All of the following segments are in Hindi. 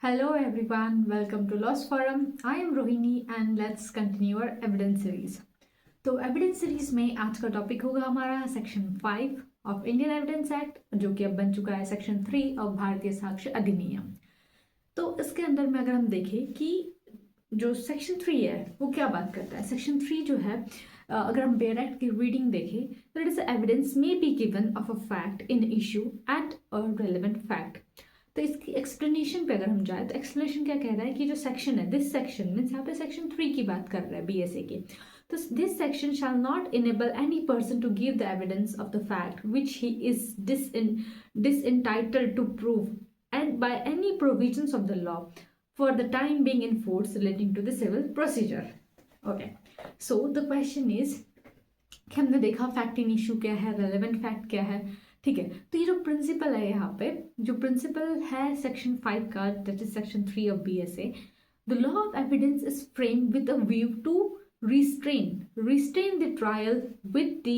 Hello everyone, welcome to Lost Forum. I am Rohini and let's continue our evidence series. तो एविडेंस सीरीज में आज का टॉपिक होगा हमारा section 5 of Indian evidence act, जो कि अब बन चुका है सेक्शन 3 ऑफ भारतीय साक्ष्य अधिनियम। तो इसके अंदर में अगर हम देखें कि जो सेक्शन 3 है वो क्या बात करता है। सेक्शन 3 जो है, अगर हम बेयर एक्ट की रीडिंग देखें तो it is evidence may be given of a fact in issue and a relevant fact. तो इसकी एक्सप्लेनेशन पे अगर हम जाए तो एक्सप्लेनेशन क्या कह रहा है कि जो सेक्शन है, दिस सेक्शन मीन्स यहाँ पे सेक्शन 3 की बात कर रहा है बीएसए की। तो this section shall not enable any person to give the evidence of the fact which he is disentitled to prove and by any provisions of the law for the time being in force relating to the civil procedure. Okay, so the question is कि हमने देखा फैक्ट इन इशू क्या है, रेलेवेंट फैक्ट क्या है। ठीक है, तो ये जो प्रिंसिपल है, यहाँ पे जो प्रिंसिपल है सेक्शन 5 का, that is section 3 of BSA, the law of evidence is framed with a view to restrain the trial with the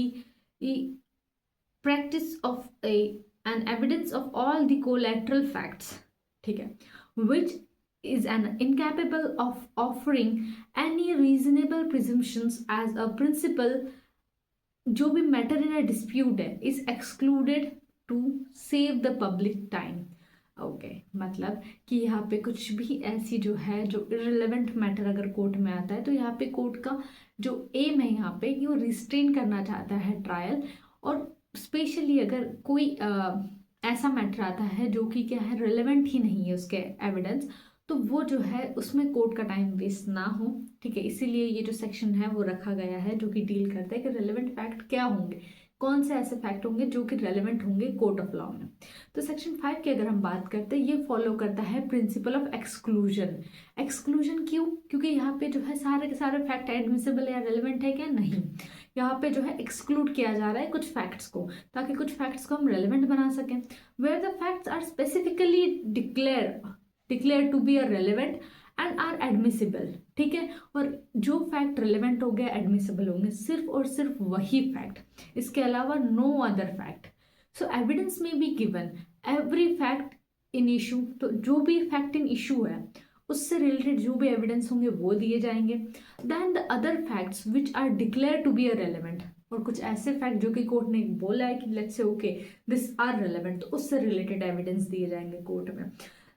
practice of an evidence of all the collateral facts, ठीक है, which is an incapable of offering any reasonable presumptions as a principle जो भी मैटर इन अ डिस्प्यूट है is excluded to save the public time. Okay, मतलब कि यहाँ पे कुछ भी ऐसी जो है, जो इररिलेवेंट मैटर अगर कोर्ट में आता है तो यहाँ पे कोर्ट का जो एम है यहाँ पे कि वो रिस्ट्रेन करना चाहता है ट्रायल। और स्पेशली अगर कोई ऐसा मैटर आता है जो कि क्या है, रिलेवेंट ही नहीं है उसके एविडेंस, तो वो जो है उसमें कोर्ट का टाइम वेस्ट ना हो। ठीक है, इसीलिए ये जो सेक्शन है वो रखा गया है, जो कि डील करता है कि रेलेवेंट फैक्ट क्या होंगे, कौन से ऐसे फैक्ट होंगे जो कि रेलेवेंट होंगे कोर्ट ऑफ लॉ में। तो सेक्शन 5 की अगर हम बात करते हैं, ये फॉलो करता है प्रिंसिपल ऑफ एक्सक्लूजन। एक्सक्लूजन क्यों? क्योंकि यहाँ पे जो है सारे के सारे फैक्ट एडमिसिबल या रेलेवेंट है क्या? नहीं, यहाँ पे जो है एक्सक्लूड किया जा रहा है कुछ फैक्ट्स को, ताकि कुछ फैक्ट्स को हम रेलेवेंट बना सकें। Where the facts are specifically declare to be a relevant and are admissible. ठीक है, और जो फैक्ट रिलेवेंट हो गया, एडमिसिबल होंगे, सिर्फ और सिर्फ वही फैक्ट, इसके अलावा नो अदर फैक्ट। सो एविडेंस में be given every fact in issue, तो जो भी फैक्ट इन इशू है उससे रिलेटेड जो भी एविडेंस होंगे वो दिए जाएंगे। Then the other facts which are declare to be a relevant, और कुछ ऐसे फैक्ट जो कि कोर्ट ने बोला है कि let's say okay this are relevant, तो उससे रिलेटेड एविडेंस दिए जाएंगे कोर्ट में।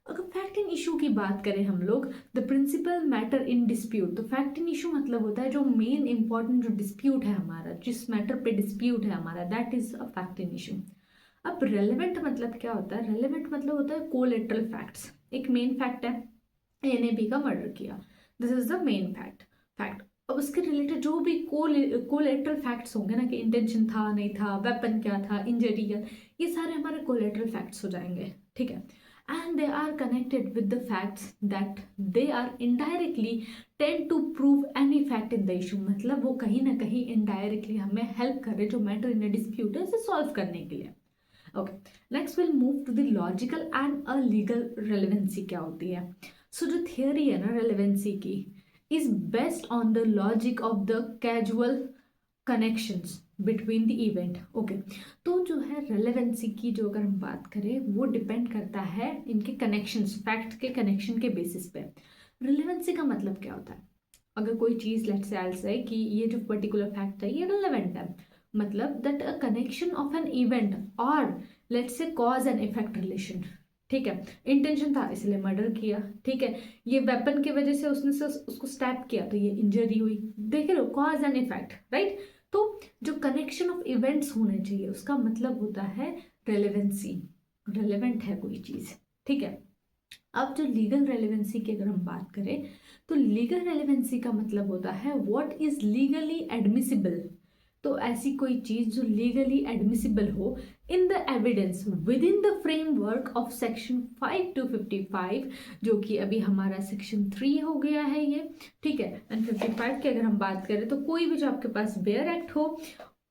अगर फैक्ट इन इशू की बात करें हम लोग, the principle matter in dispute, तो फैक्ट इन इशू मतलब होता है जो मेन इंपॉर्टेंट जो डिस्प्यूट है हमारा, जिस मैटर पे डिस्प्यूट है हमारा, that is a fact in issue. अब रेलेवेंट मतलब क्या होता है? रेलेवेंट मतलब होता है कोलेटरल फैक्ट्स। एक मेन फैक्ट है, ए ने बी का मर्डर किया, this is the main fact. अब उसके रिलेटेड जो भी कोलेटरल फैक्ट्स होंगे ना, कि इंटेंशन था नहीं था, वेपन क्या था, इंजरी क्या, ये सारे हमारे कोलेटरल फैक्ट्स हो जाएंगे। ठीक है, and they are connected with the facts that they are indirectly tend to prove any fact in the issue, मतलब वो कहीं ना कहीं इनडायरेक्टली हमें हेल्प कर रहे जो मैटर इन डिस्प्यूट है उसे सॉल्व करने के लिए। Okay, next will move to the logical and a legal relevancy क्या होती है। सो जो थियोरी है ना रेलेवेंसी की, is based on the logic of the casual connections between the event. Okay, तो जो है रेलेवेंसी की जो अगर हम बात करें, वो डिपेंड करता है इनके कनेक्शंस, फैक्ट के कनेक्शन के बेसिस पे। रेलेवेंसी का मतलब क्या होता है? अगर कोई चीज लेट्स से कि ये जो पर्टिकुलर फैक्ट है ये रेलेवेंट है, मतलब that a connection of an event और let's say cause and effect relation. ठीक है, इंटेंशन था इसलिए मर्डर किया, ठीक है, ये वेपन की वजह से उसने से उसको स्टैप किया तो ये इंजरी हुई, देख लो कॉज एंड इफेक्ट, राइट। तो जो कनेक्शन ऑफ इवेंट्स होने चाहिए उसका मतलब होता है रेलेवेंसी, रेलेवेंट है कोई चीज। ठीक है, अब जो लीगल रेलेवेंसी की अगर हम बात करें, तो लीगल रेलेवेंसी का मतलब होता है व्हाट इज लीगली एडमिसिबल, तो ऐसी कोई चीज जो लीगली एडमिसिबल हो in the evidence with in the framework of section 5 to 55, जो कि अभी हमारा सेक्शन 3 हो गया है ये। ठीक है, एंड 55 की अगर हम बात करें तो कोई भी जो आपके पास बेयर एक्ट हो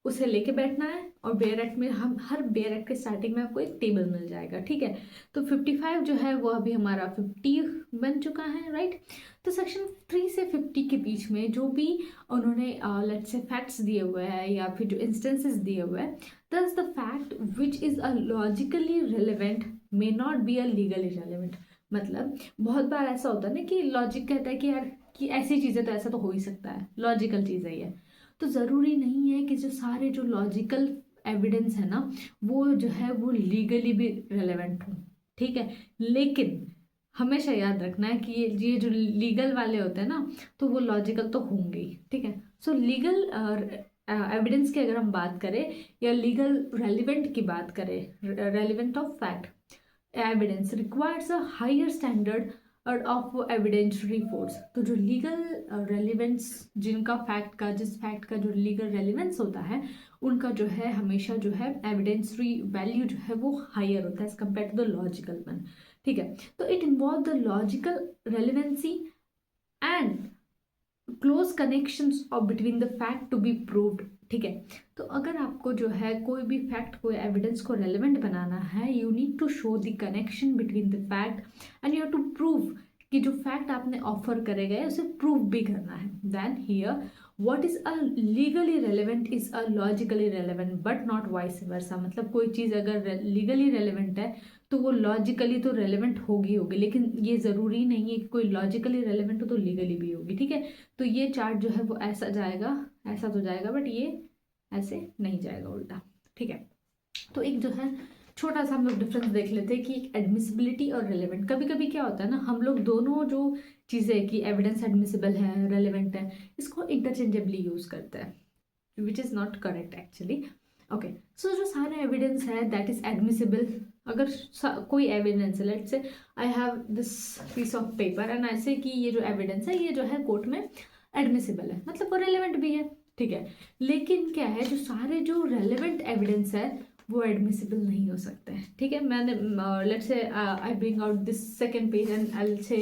उसे लेके बैठना है, और बेयर एक्ट में हम हर बेयर एक्ट के स्टार्टिंग में आपको एक टेबल मिल जाएगा। ठीक है, तो 55 जो है वो अभी हमारा 50 बन चुका है, राइट। तो सेक्शन 3 से 50 के बीच में जो भी उन्होंने लेट्स से फैक्ट्स दिए हुए हैं या फिर जो इंस्टेंसेस दिए हुए हैं, thus the fact which is a logically relevant may not be a legally relevant, मतलब बहुत बार ऐसा होता है ना कि लॉजिक कहता है कि यार कि ऐसी चीज़ें तो ऐसा तो हो ही सकता है, लॉजिकल चीज़ है ये। तो ज़रूरी नहीं है कि जो सारे जो लॉजिकल एविडेंस है ना वो जो है वो लीगली भी रेलेवेंट हो, ठीक है। लेकिन हमेशा याद रखना है कि ये जो लीगल वाले होते हैं ना तो वो लॉजिकल तो होंगे ही, ठीक है। सो लीगल एविडेंस की अगर हम बात करें या लीगल रेलिवेंट की बात करें, relevant of fact evidence requires a higher standard of evidentiary force. तो जो लीगल रेलिवेंस जिनका फैक्ट का जिस फैक्ट का जो लीगल रेलिवेंस होता है उनका जो है हमेशा जो है एविडेंसरी वैल्यू जो है वो हायर होता है as compare to the logical one, ठीक है। तो it involve the logical relevancy and close connections of between the fact to be proved, ठीक है। तो अगर आपको जो है कोई भी फैक्ट कोई एविडेंस को रेलिवेंट बनाना है you need to show the connection between the fact and you have to prove कि जो फैक्ट आपने ऑफर करे गए उसे प्रूव भी करना है। Then here what is a legally relevant is a logically relevant but not vice versa. मतलब कोई चीज़ अगर लीगली रेलिवेंट है तो वो लॉजिकली तो रेलिवेंट होगी होगी, लेकिन ये ज़रूरी नहीं है कि कोई लॉजिकली रेलिवेंट हो तो लीगली भी होगी, ठीक है। तो ये चार्ट जो है वो ऐसा जाएगा, ऐसा तो जाएगा बट ये ऐसे नहीं जाएगा, उल्टा, ठीक है। तो एक जो है छोटा सा हम लोग डिफरेंस देख लेते हैं कि एडमिसिबिलिटी और रेलेवेंट। कभी कभी क्या होता है ना हम लोग दोनों जो चीज़ें कि एविडेंस एडमिसिबल है रेलेवेंट है इसको इंटरचेंजेबली यूज करते हैं which is not correct actually. Okay, so जो सारे एविडेंस है दैट इज एडमिसिबल। अगर कोई एविडेंस है let's say I have this piece of paper and ऐसे कि ये जो एविडेंस है ये जो है कोर्ट में एडमिसिबल है मतलब वो रेलेवेंट भी है, ठीक है। लेकिन क्या है जो सारे जो रेलेवेंट एविडेंस है वो एडमिसिबल नहीं हो सकते हैं, ठीक है। मैंने let's say I bring out this second page and I will say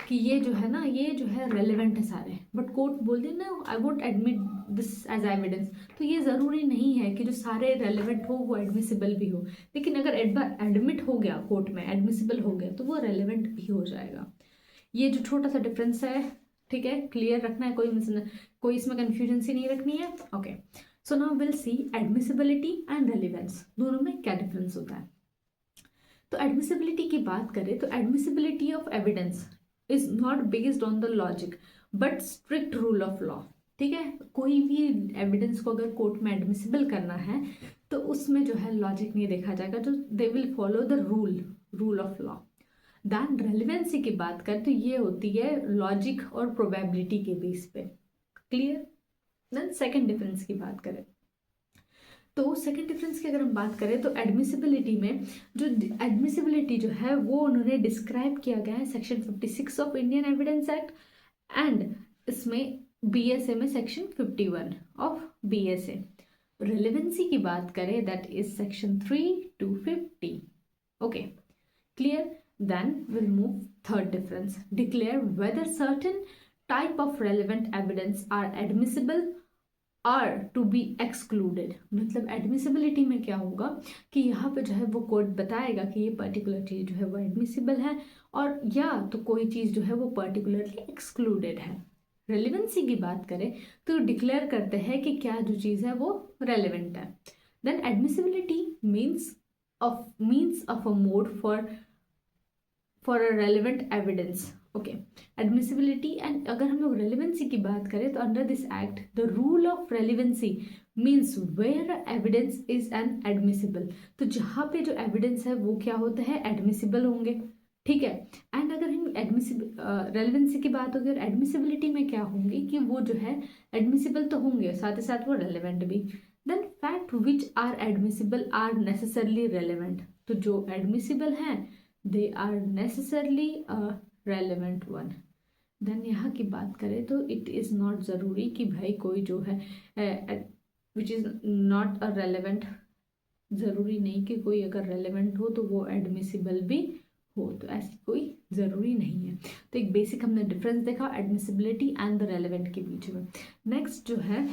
कि ये जो है ना ये जो है रेलेवेंट है सारे बट कोर्ट बोल दे ना I won't admit this as evidence. तो ये ज़रूरी नहीं है कि जो सारे रेलेवेंट हो वो एडमिसिबल भी हो, लेकिन अगर एक बार एडमिट हो गया कोर्ट में एडमिसिबल हो गया तो वो रेलेवेंट भी हो जाएगा। ये जो छोटा सा डिफरेंस है, ठीक है, क्लियर रखना है, कोई इसमें कंफ्यूजन सी नहीं रखनी है। Okay, so now will see admissibility and relevance दोनों में क्या डिफरेंस होता है। तो एडमिसिबिलिटी की बात करें तो admissibility of evidence is not based on the logic but strict rule of law, ठीक है। कोई भी एविडेंस को अगर कोर्ट में एडमिसिबल करना है तो उसमें जो है लॉजिक नहीं देखा जाएगा, जो they will follow the rule of law. Then relevancy की बात करें तो ये होती है लॉजिक और प्रोबेबिलिटी के बेस पे, क्लियर। देन सेकंड डिफरेंस की बात करें तो सेकंड डिफरेंस की अगर हम बात करें तो एडमिसिबिलिटी में जो एडमिसिबिलिटी जो है वो उन्होंने डिस्क्राइब किया गया है section 56 of Indian evidence act and इसमें बीएसए में सेक्शन 51 ऑफ बीएसए। रेलिवेंसी की बात करें that is section 3 to 50। Okay, clear. Then we'll move third difference. Declare whether certain type of relevant evidence are admissible or to be excluded। मतलब admissibility में क्या होगा कि यहाँ पे जो है वो कोर्ट बताएगा कि ये पर्टिकुलर चीज़ जो है वो एडमिसिबल है और या तो कोई चीज़ जो है वो पर्टिकुलरली एक्सक्लूडेड है। रेलिवेंसी की बात करें तो डिक्लेयर करते हैं कि क्या जो चीज़ है वो रेलिवेंट है। Then admissibility means of a mode for a relevant evidence. Okay, admissibility and अगर हम लोग रेलिवेंसी की बात करें तो under this act the rule of relevancy means where evidence is an admissible. तो जहाँ पे जो एविडेंस है वो क्या होता है एडमिसिबल होंगे, ठीक है। एंड अगर हम रेलिवेंसी की बात होगी और एडमिसिबिलिटी में क्या होंगी कि वो जो है एडमिसिबल तो होंगे साथ ही साथ वो रेलिवेंट भी। Then fact which are admissible are necessarily relevant. तो जो एडमिसिबल हैं they are necessarily a relevant one. Then यहाँ की बात करें तो इट इज़ नॉट ज़रूरी कि भाई कोई जो है विच इज़ नॉट अ रेलिवेंट, ज़रूरी नहीं कि कोई अगर रेलिवेंट हो तो वो एडमिसिबल भी हो, तो ऐसी कोई ज़रूरी नहीं है। तो एक बेसिक हमने डिफरेंस देखा एडमिसिबिलिटी एंड द रेलिवेंट के बीच में। नेक्स्ट जो है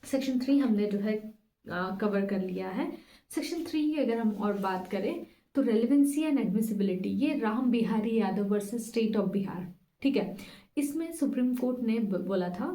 सेक्शन 3 हमने जो है कवर कर लिया है। सेक्शन 3 की अगर हम और बात करें तो रेलिवेंसी एंड एडमिसिबिलिटी, ये Ram Bihari Yadav versus state of Bihar, ठीक है। इसमें सुप्रीम कोर्ट ने बोला था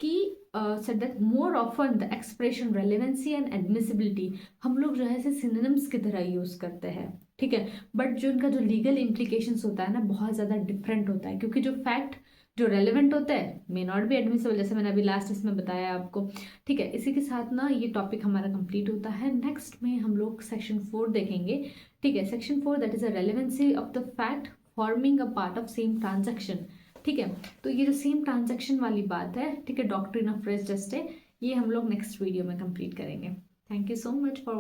कि said that more often the expression relevancy and admissibility हम लोग जो है इसे सिनोनिम्स की तरह यूज़ करते हैं, ठीक है। बट जो इनका जो लीगल इम्प्लीकेशंस होता है ना बहुत ज़्यादा डिफरेंट होता है, क्योंकि जो फैक्ट जो रेलेवेंट होता है मे नॉट बी एडमिसिबल, जैसे मैंने अभी लास्ट इसमें बताया आपको, ठीक है। इसी के साथ ना ये टॉपिक हमारा कंप्लीट होता है। नेक्स्ट में हम लोग सेक्शन 4 देखेंगे, ठीक है। Section 4 that is a relevancy of the fact forming a part of same transaction, ठीक है। तो ये जो सेम ट्रांजैक्शन वाली बात है, ठीक है, डॉक्ट्रिन ऑफ रेस जस्ट है, ये हम लोग नेक्स्ट वीडियो में कंप्लीट करेंगे। Thank you so much for